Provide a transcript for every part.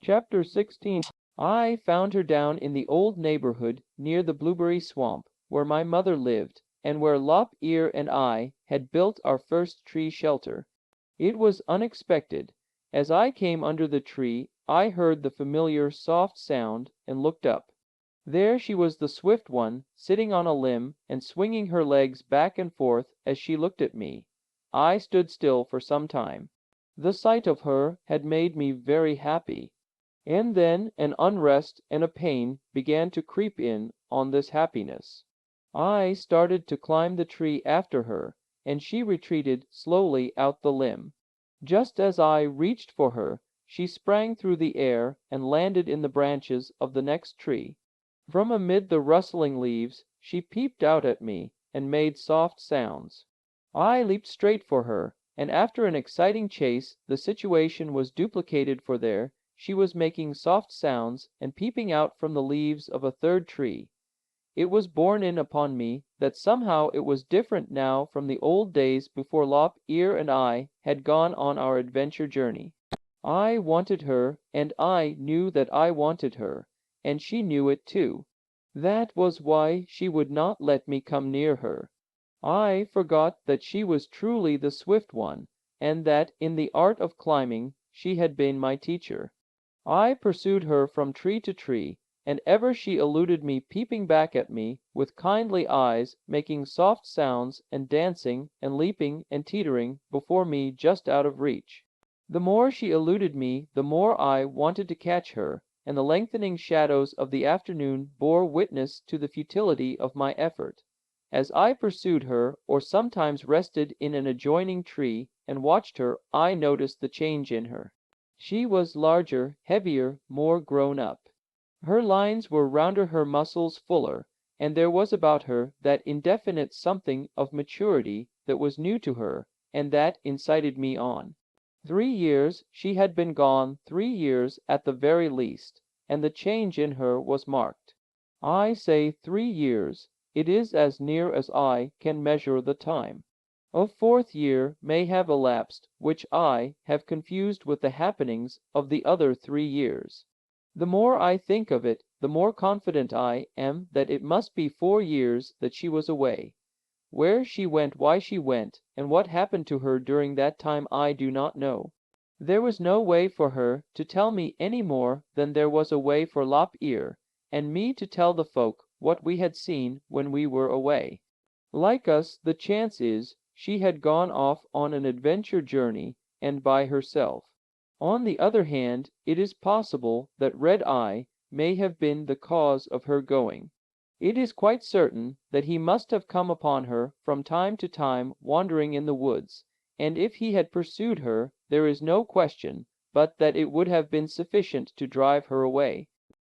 Chapter 16. I found her down in the old neighborhood near the blueberry swamp, where my mother lived, and where Lop Ear and I had built our first tree shelter. It was unexpected. As I came under the tree, I heard the familiar soft sound and looked up. There she was, the swift one, sitting on a limb and swinging her legs back and forth as she looked at me. I stood still for some time. The sight of her had made me very happy. And then an unrest and a pain began to creep in on this happiness. I started to climb the tree after her, and she retreated slowly out the limb. Just as I reached for her, she sprang through the air and landed in the branches of the next tree. From amid the rustling leaves she peeped out at me and made soft sounds. I leaped straight for her, and after an exciting chase the situation was duplicated, for there she was making soft sounds and peeping out from the leaves of a third tree. It was borne in upon me that somehow it was different now from the old days before Lop Ear and I had gone on our adventure journey. I wanted her, and I knew that I wanted her, and she knew it too. That was why she would not let me come near her. I forgot that she was truly the swift one, and that in the art of climbing she had been my teacher. I pursued her from tree to tree, and ever she eluded me, peeping back at me with kindly eyes, making soft sounds, and dancing and leaping and teetering before me just out of reach. The more she eluded me, the more I wanted to catch her, and the lengthening shadows of the afternoon bore witness to the futility of my effort. As I pursued her, or sometimes rested in an adjoining tree and watched her, I noticed the change in her. She was larger, heavier, more grown up. Her lines were rounder, her muscles fuller, and there was about her that indefinite something of maturity that was new to her, and that incited me on. 3 years she had been gone, 3 years at the very least, and the change in her was marked. I say 3 years, it is as near as I can measure the time. A fourth year may have elapsed, which I have confused with the happenings of the other 3 years. The more I think of it, the more confident I am that it must be 4 years that she was away. Where she went, why she went, and what happened to her during that time I do not know. There was no way for her to tell me any more than there was a way for Lop Ear and me to tell the folk what we had seen when we were away. Like us, the chance is, she had gone off on an adventure journey, and by herself. On the other hand, it is possible that Red Eye may have been the cause of her going. It is quite certain that he must have come upon her from time to time wandering in the woods, and if he had pursued her, there is no question but that it would have been sufficient to drive her away.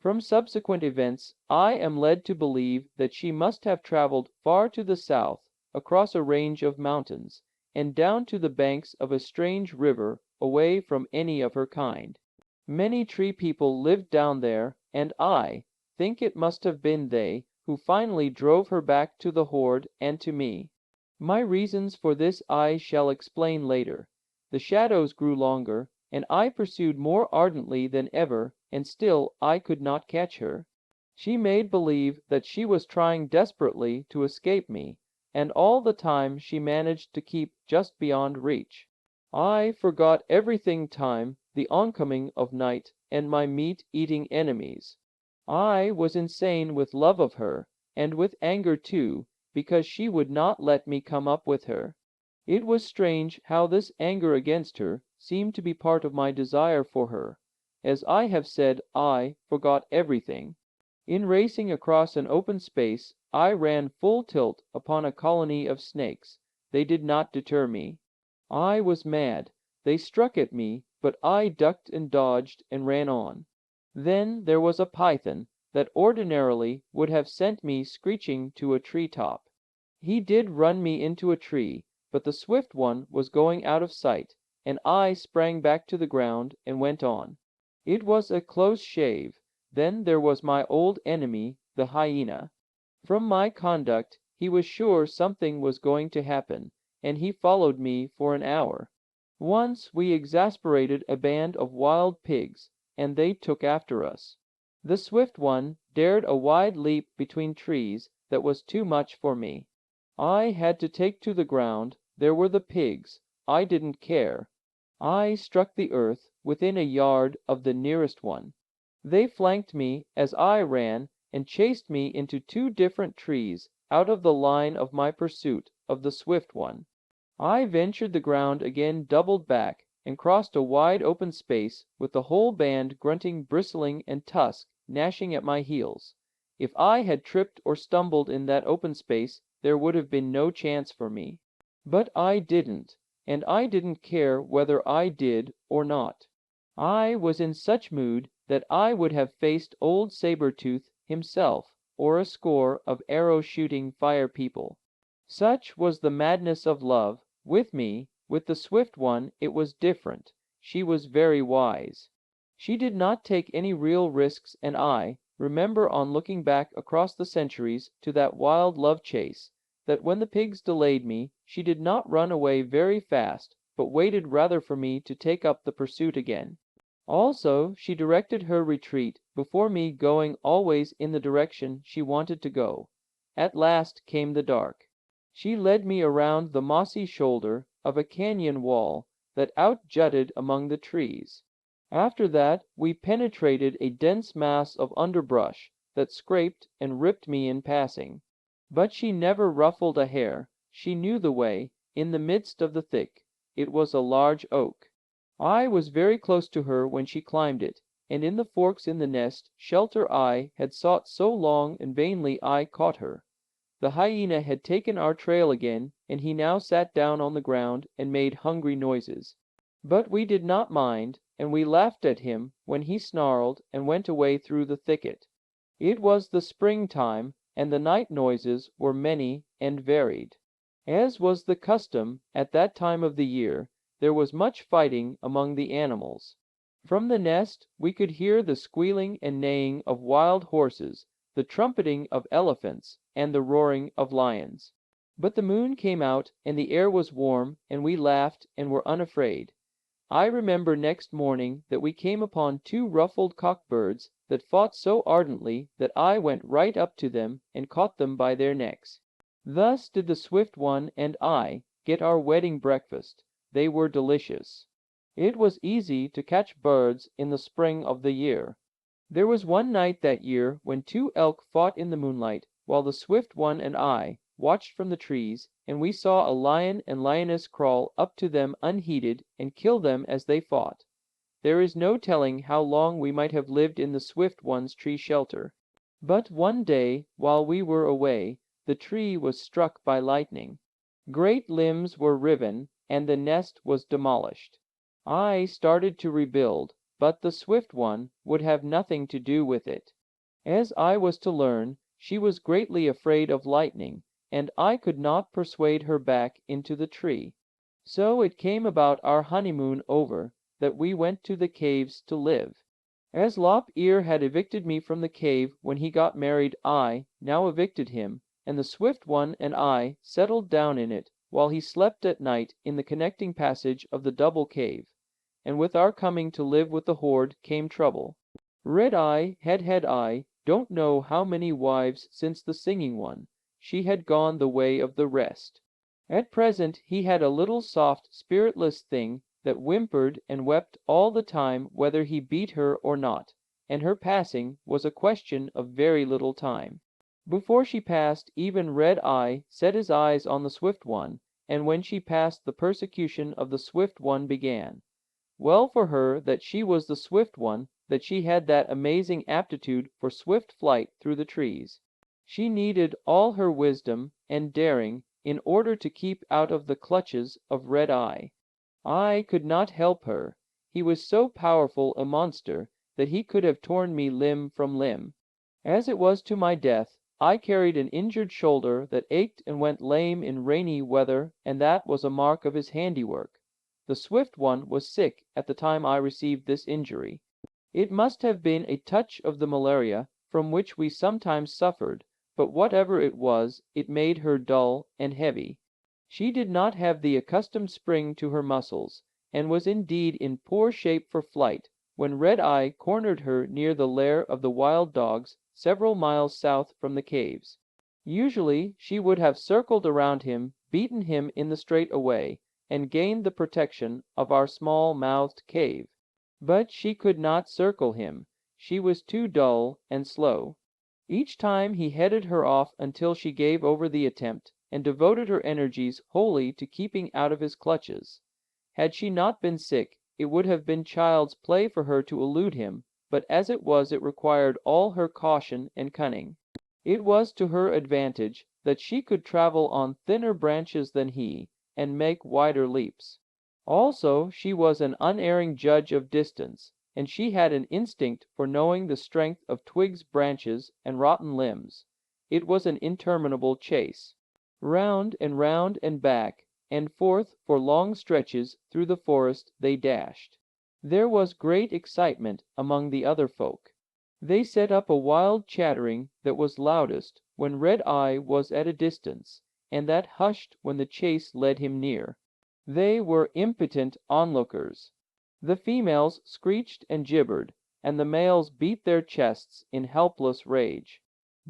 From subsequent events, I am led to believe that she must have traveled far to the south, across a range of mountains, and down to the banks of a strange river, away from any of her kind. Many tree people lived down there, and I think it must have been they who finally drove her back to the horde and to me. My reasons for this I shall explain later. The shadows grew longer, and I pursued more ardently than ever, and still I could not catch her. She made believe that she was trying desperately to escape me, and all the time she managed to keep just beyond reach. I forgot everything time, the oncoming of night, and my meat-eating enemies. I was insane with love of her, and with anger too, because she would not let me come up with her. It was strange how this anger against her seemed to be part of my desire for her. As I have said, I forgot everything. In racing across an open space, I ran full tilt upon a colony of snakes. They did not deter me. I was mad. They struck at me, but I ducked and dodged and ran on. Then there was a python that ordinarily would have sent me screeching to a tree top. He did run me into a tree, but the swift one was going out of sight, and I sprang back to the ground and went on. It was a close shave. Then there was my old enemy, the hyena. From my conduct he was sure something was going to happen, and he followed me for an hour. Once we exasperated a band of wild pigs, and they took after us. The swift one dared a wide leap between trees that was too much for me. I had to take to the ground. There were the pigs. I didn't care. I struck the earth within a yard of the nearest one. They flanked me as I ran and chased me into two different trees out of the line of my pursuit of the swift one. I ventured the ground again, doubled back, and crossed a wide open space with the whole band grunting, bristling, and tusk gnashing at my heels. If I had tripped or stumbled in that open space, there would have been no chance for me. But I didn't, and I didn't care whether I did or not. I was in such mood that I would have faced old Saber-tooth himself, or a score of arrow-shooting fire people. Such was the madness of love. With me, with the swift one, it was different. She was very wise. She did not take any real risks, and I remember, on looking back across the centuries to that wild love chase, that when the pigs delayed me, she did not run away very fast, but waited rather for me to take up the pursuit again. Also, she directed her retreat before me, going always in the direction she wanted to go. At last came the dark. She led me around the mossy shoulder of a canyon wall that out-jutted among the trees. After that we penetrated a dense mass of underbrush that scraped and ripped me in passing. But she never ruffled a hair. She knew the way, in the midst of the thick. It was a large oak. I was very close to her when she climbed it, and in the forks in the nest shelter I had sought so long and vainly I caught her. The hyena had taken our trail again, and he now sat down on the ground and made hungry noises. But we did not mind, and we laughed at him when he snarled and went away through the thicket. It was the springtime, and the night noises were many and varied. As was the custom at that time of the year, there was much fighting among the animals. From the nest we could hear the squealing and neighing of wild horses, the trumpeting of elephants, and the roaring of lions. But the moon came out, and the air was warm, and we laughed and were unafraid. I remember next morning that we came upon two ruffled cockbirds that fought so ardently that I went right up to them and caught them by their necks. Thus did the swift one and I get our wedding breakfast. They were delicious. It was easy to catch birds in the spring of the year. There was one night that year when two elk fought in the moonlight, while the swift one and I watched from the trees, and we saw a lion and lioness crawl up to them unheeded and kill them as they fought. There is no telling how long we might have lived in the swift one's tree shelter. But one day, while we were away, the tree was struck by lightning. Great limbs were riven, and the nest was demolished. I started to rebuild, but the swift one would have nothing to do with it. As I was to learn, she was greatly afraid of lightning, and I could not persuade her back into the tree. So it came about, our honeymoon over, that we went to the caves to live. As Lop Ear had evicted me from the cave when he got married, I now evicted him, and the swift one and I settled down in it, while he slept at night in the connecting passage of the double cave. And with our coming to live with the horde came trouble. Red Eye, Head Eye, don't know how many wives since the singing one. She had gone the way of the rest. At present he had a little soft, spiritless thing that whimpered and wept all the time whether he beat her or not, and her passing was a question of very little time. Before she passed, even Red Eye set his eyes on the swift one, and when she passed, the persecution of the swift one began. Well for her that she was the swift one, that she had that amazing aptitude for swift flight through the trees. She needed all her wisdom and daring in order to keep out of the clutches of Red Eye. I could not help her. He was so powerful a monster that he could have torn me limb from limb. As it was to my death, I carried an injured shoulder that ached and went lame in rainy weather, and that was a mark of his handiwork. The swift one was sick at the time I received this injury. It must have been a touch of the malaria, from which we sometimes suffered, but whatever it was, it made her dull and heavy. She did not have the accustomed spring to her muscles, and was indeed in poor shape for flight, when Red-Eye cornered her near the lair of the wild dogs several miles south from the caves. Usually she would have circled around him, beaten him in the straight away, and gained the protection of our small-mouthed cave. But she could not circle him. She was too dull and slow. Each time he headed her off until she gave over the attempt, and devoted her energies wholly to keeping out of his clutches. Had she not been sick, it would have been child's play for her to elude him, but as it was, it required all her caution and cunning. It was to her advantage that she could travel on thinner branches than he, and make wider leaps. Also, she was an unerring judge of distance, and she had an instinct for knowing the strength of twigs, branches, and rotten limbs. It was an interminable chase. Round and back, and forth for long stretches through the forest they dashed. There was great excitement among the other folk. They set up a wild chattering that was loudest when Red-Eye was at a distance, and that hushed when the chase led him near. They were impotent onlookers. The females screeched and gibbered, and the males beat their chests in helpless rage.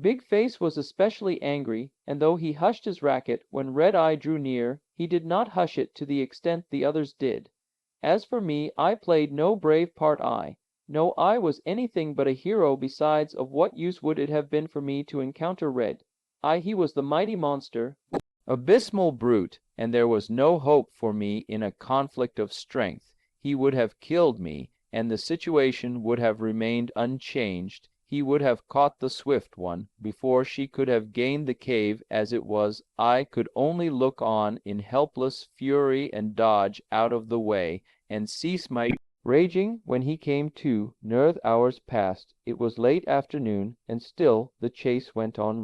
Big Face was especially angry, and though he hushed his racket when Red-Eye drew near, he did not hush it to the extent the others did. As for me, I played no brave part. No, I was anything but a hero. Besides, of what use would it have been for me to encounter he was the mighty monster, abysmal brute, and there was no hope for me in a conflict of strength. He would have killed me, and the situation would have remained unchanged. He would have caught the Swift One before she could have gained the cave. As it was, I could only look on in helpless fury and dodge out of the way, and cease my raging when he came to. Hours passed. It was late afternoon, and still the chase went on.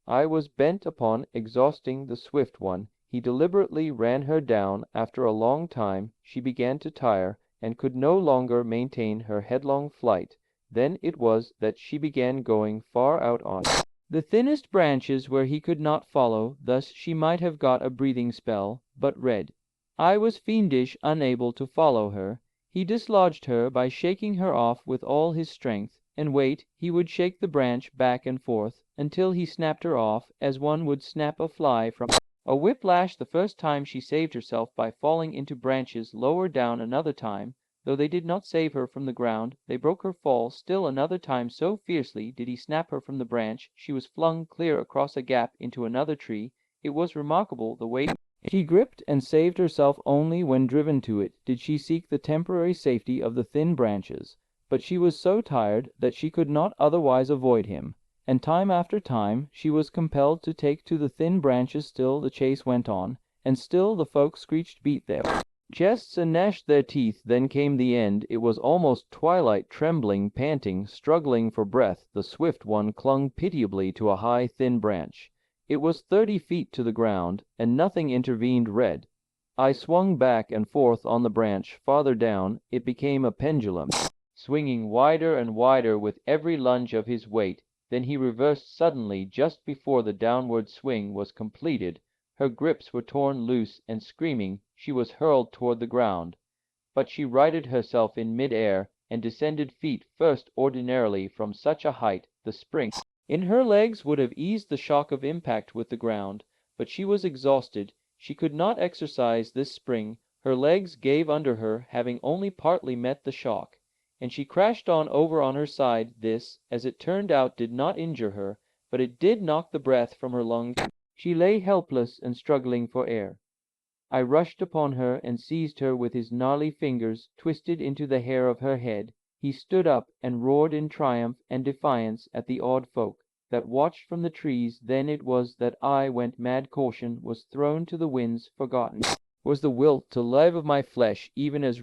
I was bent upon exhausting the Swift One. He deliberately ran her down. After a long time she began to tire, and could no longer maintain her headlong flight. Then it was that she began going far out on the thinnest branches where he could not follow. Thus she might have got a breathing spell, but I was fiendish, unable to follow her. He dislodged her by shaking her off with all his strength, and he would shake the branch back and forth until he snapped her off, as one would snap a fly from a whiplash. The first time she saved herself by falling into branches lower down. Another time, though they did not save her from the ground, they broke her fall. Still another time, so fiercely did he snap her from the branch, she was flung clear across a gap into another tree. It was remarkable the way she gripped and saved herself. Only when driven to it did she seek the temporary safety of the thin branches. But she was so tired that she could not otherwise avoid him, and time after time she was compelled to take to the thin branches. Still the chase went on, and still the folk screeched, beat their chests, and gnashed their teeth. Then came the end. It was almost twilight. Trembling, panting, struggling for breath, the Swift One clung pitiably to a high, thin branch. It was 30 feet to the ground, and nothing intervened. I swung back and forth on the branch. Farther down, it became a pendulum, swinging wider and wider with every lunge of his weight. Then he reversed suddenly just before the downward swing was completed. Her grips were torn loose, and screaming, she was hurled toward the ground. But she righted herself in mid-air, and descended feet first. Ordinarily, from such a height, the spring in her legs would have eased the shock of impact with the ground, but she was exhausted. She could not exercise this spring. Her legs gave under her, having only partly met the shock, and she crashed on over on her side. This, as it turned out, did not injure her, but it did knock the breath from her lungs. She lay helpless and struggling for air. I rushed upon her and seized her with his gnarly fingers twisted into the hair of her head. He stood up and roared in triumph and defiance at the awed folk that watched from the trees. Then it was that I went mad. Caution was thrown to the winds. Forgotten was the will to live of my flesh, even as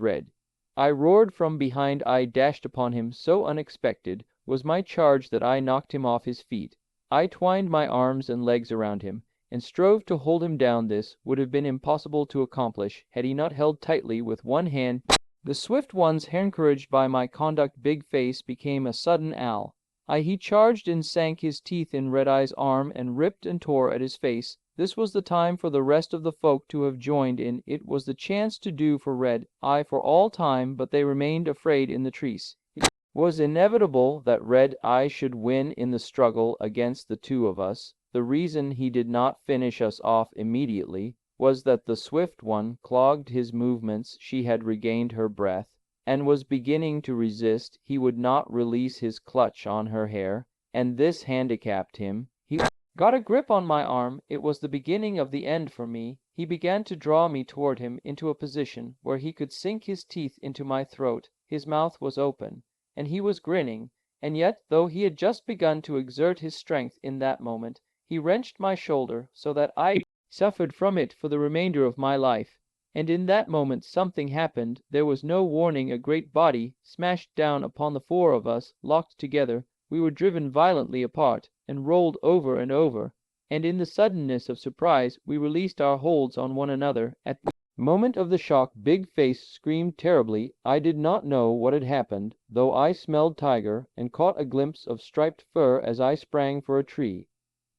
I roared from behind. I dashed upon him. So unexpected was my charge that I knocked him off his feet. I twined my arms and legs around him, and strove to hold him down. This would have been impossible to accomplish had he not held tightly with one hand. The Swift One's, encouraged by my conduct, Big Face became a sudden owl. He charged and sank his teeth in Red-Eye's arm, and ripped and tore at his face. This was the time for the rest of the folk to have joined in. It was the chance to do for Red Eye for all time, but they remained afraid in the trees. It was inevitable that Red Eye should win in the struggle against the two of us. The reason he did not finish us off immediately was that the swift one clogged his movements. She had regained her breath, and was beginning to resist. He would not release his clutch on her hair, and this handicapped him. He got a grip on my arm. It was the beginning of the end for me. He began to draw me toward him into a position where he could sink his teeth into my throat. His mouth was open, and he was grinning, and yet, though he had just begun to exert his strength in that moment, he wrenched my shoulder so that I suffered from it for the remainder of my life. And in that moment something happened. There was no warning. A great body smashed down upon the four of us, locked together. We were driven violently apart, and rolled over and over, and in the suddenness of surprise we released our holds on one another. At the moment of the shock, Big Face screamed terribly. I did not know what had happened, though I smelled tiger, and caught a glimpse of striped fur as I sprang for a tree.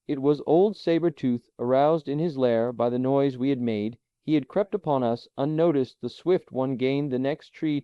It was old Saber-Tooth, aroused in his lair by the noise we had made. He had crept upon us unnoticed. The swift one gained the next tree.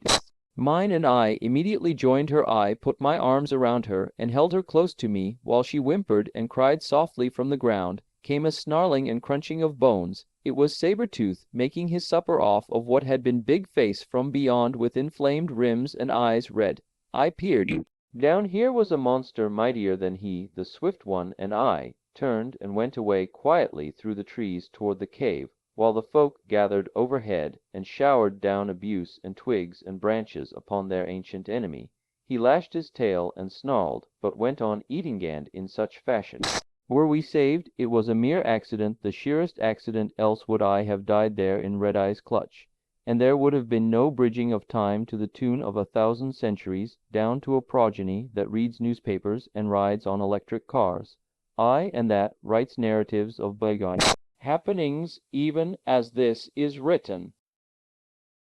Mine and I immediately joined her. I put my arms around her and held her close to me, while she whimpered and cried softly. From the ground came a snarling and crunching of bones. It was Saber-Tooth making his supper off of what had been Big Face from beyond, with inflamed rims and eyes red. I peered. Down here was a monster mightier than he. The swift one and I turned and went away quietly through the trees toward the cave, while the folk gathered overhead and showered down abuse and twigs and branches upon their ancient enemy. He lashed his tail and snarled, but went on eating and in such fashion. Were we saved? It was a mere accident, the sheerest accident, else would I have died there in Red Eye's clutch, and there would have been no bridging of time to the tune of 1,000 centuries, down to a progeny that reads newspapers and rides on electric cars. I and that writes narratives of bygone happenings, even as this is written.